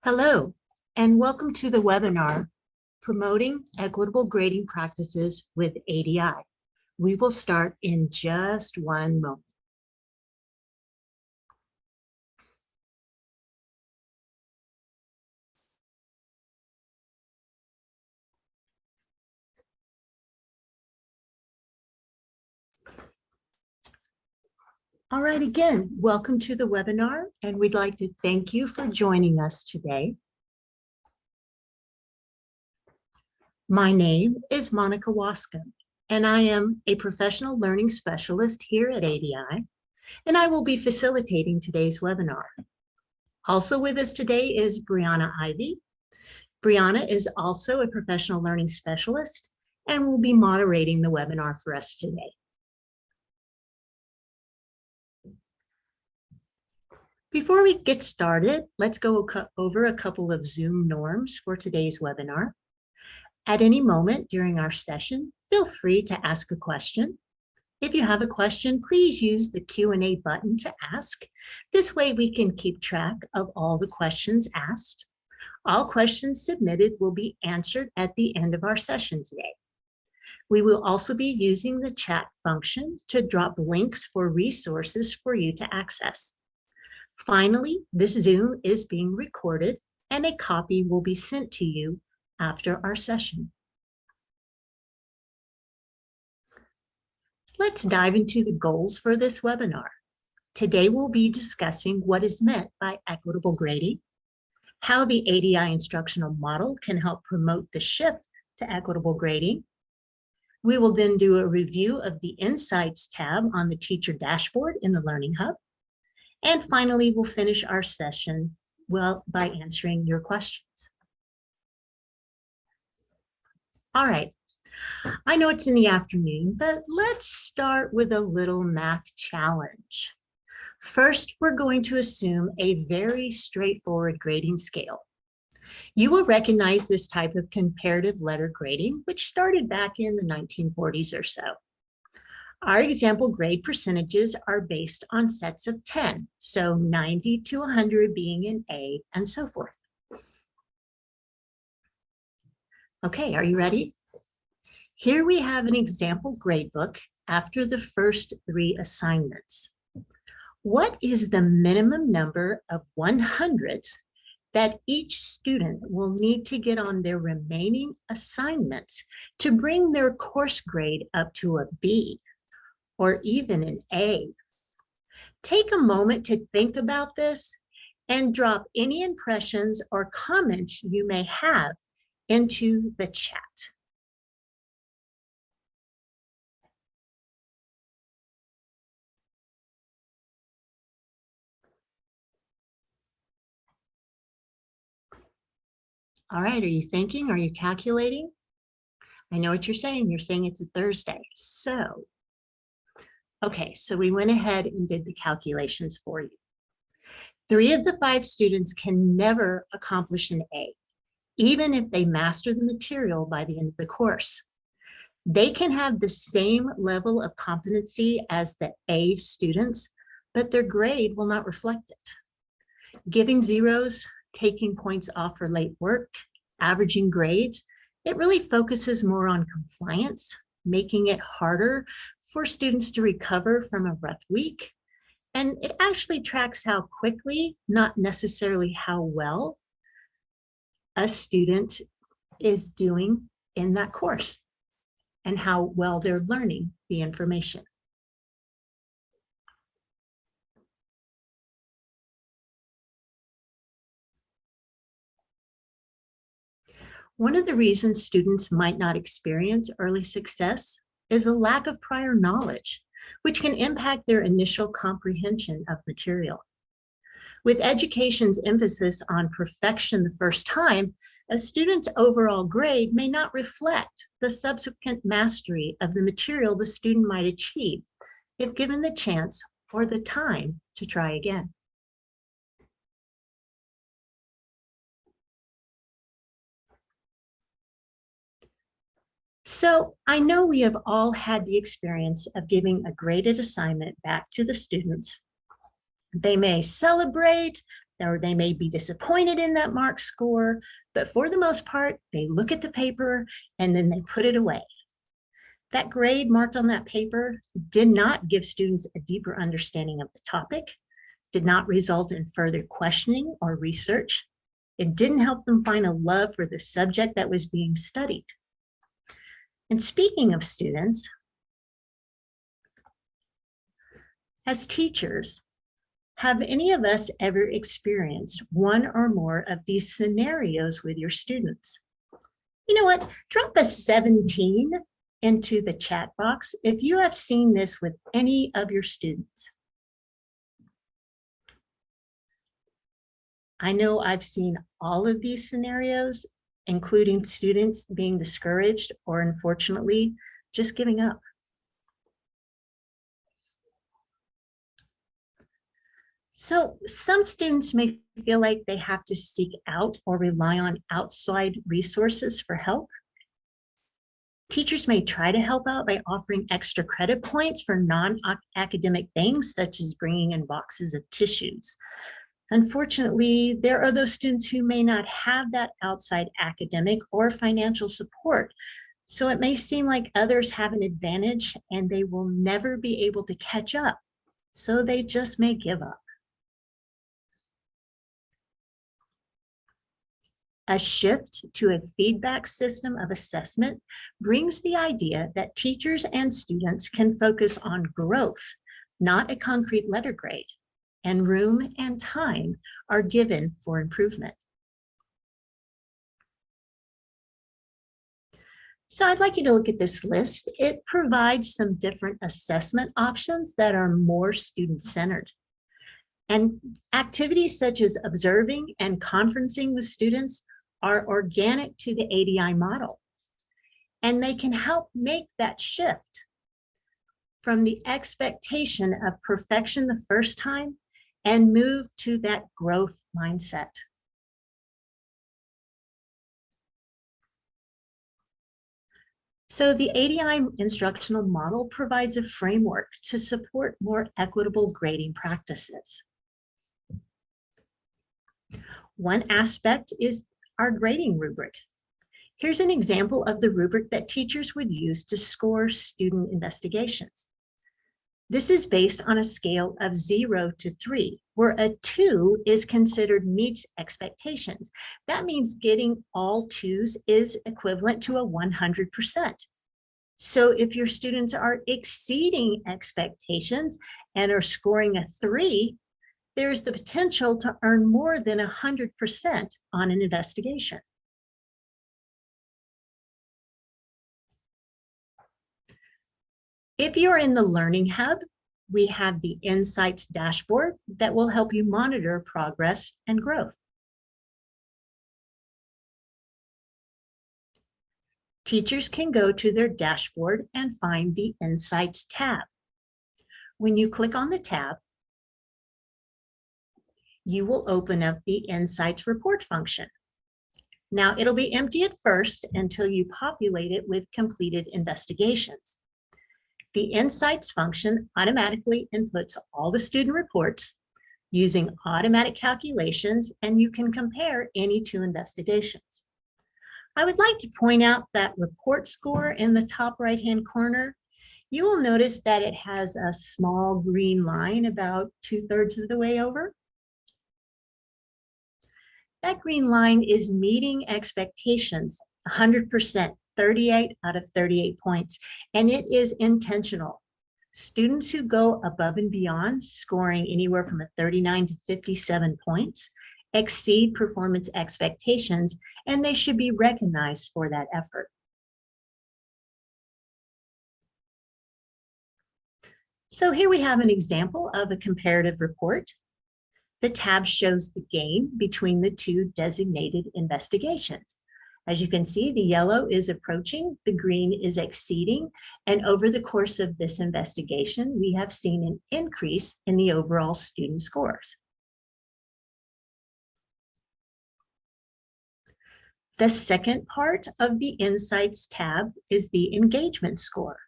Hello, and welcome to the webinar, Promoting Equitable Grading Practices with ADI. We will start in just one moment. All right, again, welcome to the webinar, and we'd like to thank you for joining us today. My name is Monica Wasco, and I am a professional learning specialist here at ADI, and I will be facilitating today's webinar. Also with us today is Brianna Ivy. Brianna is also a professional learning specialist and will be moderating the webinar for us today. Before we get started, let's go over a couple of Zoom norms for today's webinar. At any moment during our session, feel free to ask a question. If you have a question, please use the Q&A button to ask. This way we can keep track of all the questions asked. All questions submitted will be answered at the end of our session today. We will also be using the chat function to drop links for resources for you to access. Finally, this Zoom is being recorded and a copy will be sent to you after our session. Let's dive into the goals for this webinar. Today we'll be discussing what is meant by equitable grading, how the ADI instructional model can help promote the shift to equitable grading. We will then do a review of the Insights tab on the teacher dashboard in the Learning Hub. And finally, we'll finish our session by answering your questions. All right, I know it's in the afternoon, but let's start with a little math challenge. First, we're going to assume a very straightforward grading scale. You will recognize this type of comparative letter grading, which started back in the 1940s or so. Our example grade percentages are based on sets of 10, so 90 to 100 being an A and so forth. Okay, are you ready? Here we have an example gradebook after the first 3 assignments. What is the minimum number of 100s that each student will need to get on their remaining assignments to bring their course grade up to a B or even an A? Take a moment to think about this and drop any impressions or comments you may have into the chat. All right, are you thinking? Are you calculating? I know what you're saying. You're saying it's a Thursday. Okay, so we went ahead and did the calculations for you. 3 of the 5 students can never accomplish an A, even if they master the material by the end of the course. They can have the same level of competency as the A students, but their grade will not reflect it. Giving zeros, taking points off for late work, averaging grades, it really focuses more on compliance, making it harder for students to recover from a rough week. And it actually tracks how quickly, not necessarily how well, a student is doing in that course and how well they're learning the information. One of the reasons students might not experience early success is a lack of prior knowledge, which can impact their initial comprehension of material. With education's emphasis on perfection the first time, a student's overall grade may not reflect the subsequent mastery of the material the student might achieve if given the chance or the time to try again. So I know we have all had the experience of giving a graded assignment back to the students. They may celebrate or they may be disappointed in that mark score, but for the most part, they look at the paper and then they put it away. That grade marked on that paper did not give students a deeper understanding of the topic, did not result in further questioning or research. It didn't help them find a love for the subject that was being studied. And speaking of students, as teachers, have any of us ever experienced one or more of these scenarios with your students? You know what? Drop a 17 into the chat box if you have seen this with any of your students. I know I've seen all of these scenarios, including students being discouraged or unfortunately just giving up. So some students may feel like they have to seek out or rely on outside resources for help. Teachers may try to help out by offering extra credit points for non-academic things, such as bringing in boxes of tissues. Unfortunately, there are those students who may not have that outside academic or financial support. So it may seem like others have an advantage and they will never be able to catch up. So they just may give up. A shift to a feedback system of assessment brings the idea that teachers and students can focus on growth, not a concrete letter grade, and room and time are given for improvement. So I'd like you to look at this list. It provides some different assessment options that are more student-centered. And activities such as observing and conferencing with students are organic to the ADI model. And they can help make that shift from the expectation of perfection the first time and move to that growth mindset. So the ADI instructional model provides a framework to support more equitable grading practices. One aspect is our grading rubric. Here's an example of the rubric that teachers would use to score student investigations. This is based on a scale of 0 to 3, where a 2 is considered meets expectations. That means getting all 2s is equivalent to a 100%. So if your students are exceeding expectations and are scoring a 3, there's the potential to earn more than 100% on an investigation. If you're in the Learning Hub, we have the Insights dashboard that will help you monitor progress and growth. Teachers can go to their dashboard and find the Insights tab. When you click on the tab, you will open up the Insights report function. Now, it'll be empty at first until you populate it with completed investigations. The Insights function automatically inputs all the student reports using automatic calculations, and you can compare any two investigations. I would like to point out that report score in the top right-hand corner. You will notice that it has a small green line about 2/3 of the way over. That green line is meeting expectations 100%, 38 out of 38 points, and it is intentional. Students who go above and beyond, scoring anywhere from a 39 to 57 points, exceed performance expectations, and they should be recognized for that effort. So here we have an example of a comparative report. The tab shows the gain between the two designated investigations. As you can see, the yellow is approaching, the green is exceeding, and over the course of this investigation, we have seen an increase in the overall student scores. The second part of the Insights tab is the engagement score.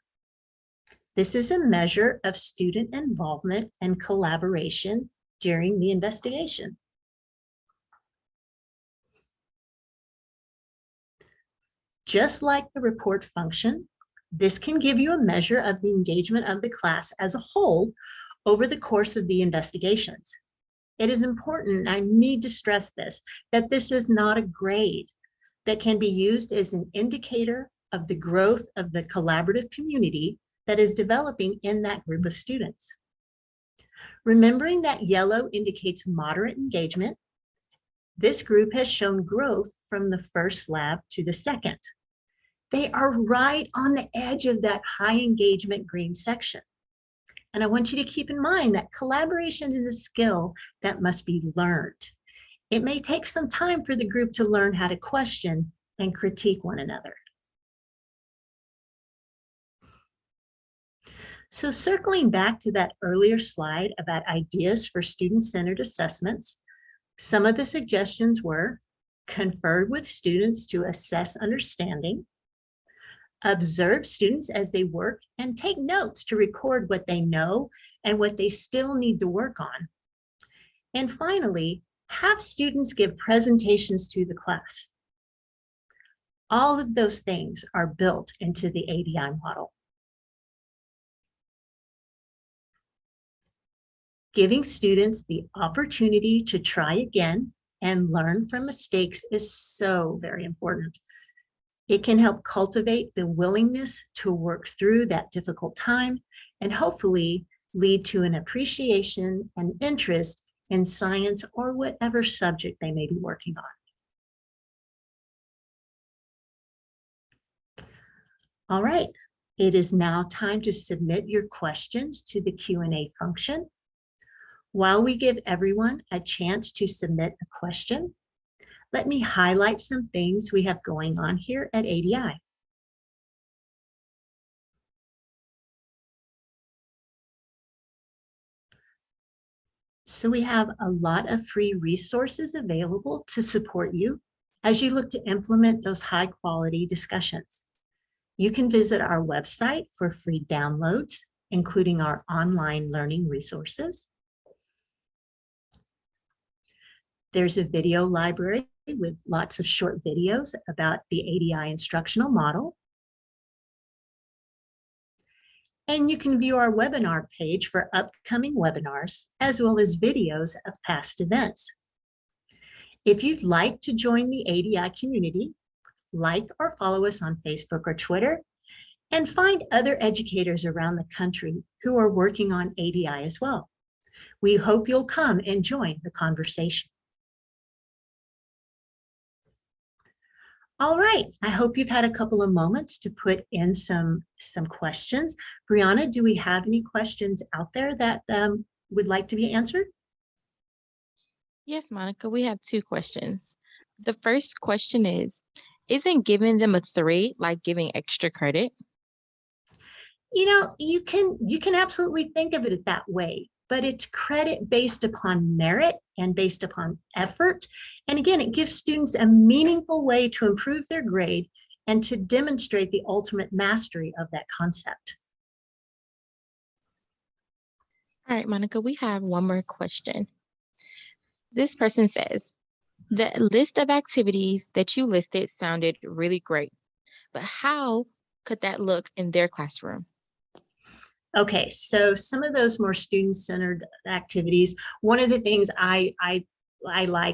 This is a measure of student involvement and collaboration during the investigation. Just like the report function, this can give you a measure of the engagement of the class as a whole over the course of the investigations. It is important, I need to stress this, that this is not a grade that can be used as an indicator of the growth of the collaborative community that is developing in that group of students. Remembering that yellow indicates moderate engagement, this group has shown growth from the first lab to the second. They are right on the edge of that high engagement green section. And I want you to keep in mind that collaboration is a skill that must be learned. It may take some time for the group to learn how to question and critique one another. So circling back to that earlier slide about ideas for student-centered assessments, some of the suggestions were confer with students to assess understanding, observe students as they work and take notes to record what they know and what they still need to work on. And finally, have students give presentations to the class. All of those things are built into the ADI model. Giving students the opportunity to try again and learn from mistakes is so very important. It can help cultivate the willingness to work through that difficult time and hopefully lead to an appreciation and interest in science or whatever subject they may be working on. All right, it is now time to submit your questions to the Q&A function. While we give everyone a chance to submit a question, let me highlight some things we have going on here at ADI. So we have a lot of free resources available to support you as you look to implement those high quality discussions. You can visit our website for free downloads, including our online learning resources. There's a video library with lots of short videos about the ADI instructional model. And you can view our webinar page for upcoming webinars, as well as videos of past events. If you'd like to join the ADI community, like or follow us on Facebook or Twitter, and find other educators around the country who are working on ADI as well. We hope you'll come and join the conversation. All right, I hope you've had a couple of moments to put in some questions. Brianna, do we have any questions out there that would like to be answered? Yes, Monica, we have 2 questions. The first question is, isn't giving them a 3 like giving extra credit? You know, you can absolutely think of it that way, but it's credit based upon merit and based upon effort. And again, it gives students a meaningful way to improve their grade and to demonstrate the ultimate mastery of that concept. All right, Monica, we have one more question. This person says, the list of activities that you listed sounded really great, but how could that look in their classroom? Okay, so some of those more student-centered activities, one of the things I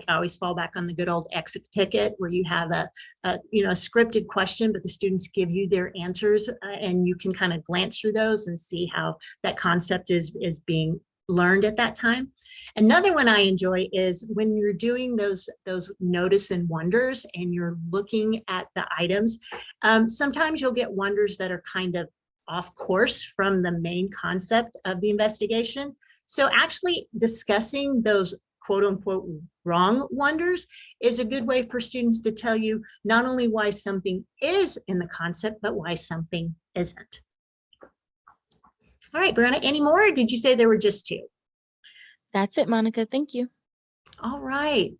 always fall back on the good old exit ticket, where you have a scripted question, but the students give you their answers, and you can kind of glance through those and see how that concept is being learned at that time. Another one I enjoy is when you're doing those notice and wonders and you're looking at the items. Sometimes you'll get wonders that are kind of off course from the main concept of the investigation. So actually discussing those quote unquote wrong wonders is a good way for students to tell you not only why something is in the concept, but why something isn't. All right, Brianna, any more? Or did you say there were just 2? That's it, Monica. Thank you. All right.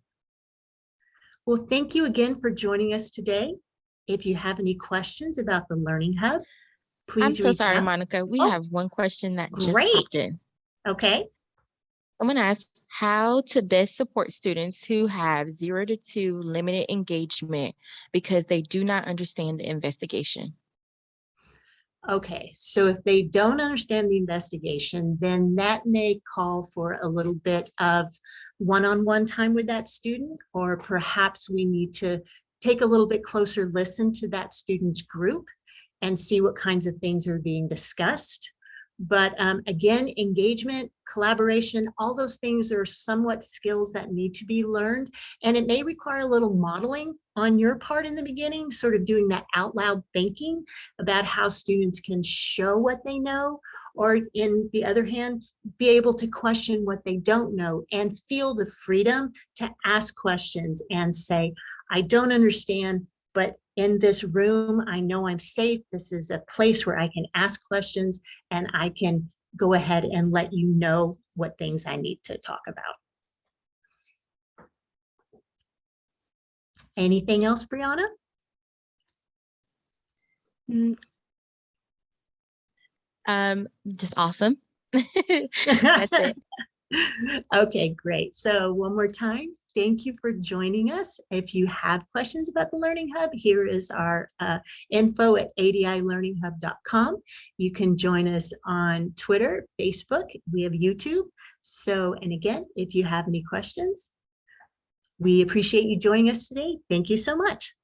Well, thank you again for joining us today. If you have any questions about the Learning Hub, please I'm so reach sorry, out. Monica. We Oh, have one question that just great. popped in. Okay. I'm going to ask how to best support students who have 0 to 2 limited engagement because they do not understand the investigation. Okay, so if they don't understand the investigation, then that may call for a little bit of one-on-one time with that student, or perhaps we need to take a little bit closer listen to that student's group and see what kinds of things are being discussed. But again, engagement, collaboration, all those things are somewhat skills that need to be learned. And it may require a little modeling on your part in the beginning, sort of doing that out loud thinking about how students can show what they know, or in the other hand, be able to question what they don't know and feel the freedom to ask questions and say, I don't understand, but in this room, I know I'm safe. This is a place where I can ask questions and I can go ahead and let you know what things I need to talk about. Anything else, Brianna? Just awesome. That's it. Okay, great. So one more time, thank you for joining us. If you have questions about the Learning Hub, here is our info at adilearninghub.com. You can join us on Twitter, Facebook, we have YouTube. So, and again, if you have any questions, we appreciate you joining us today. Thank you so much.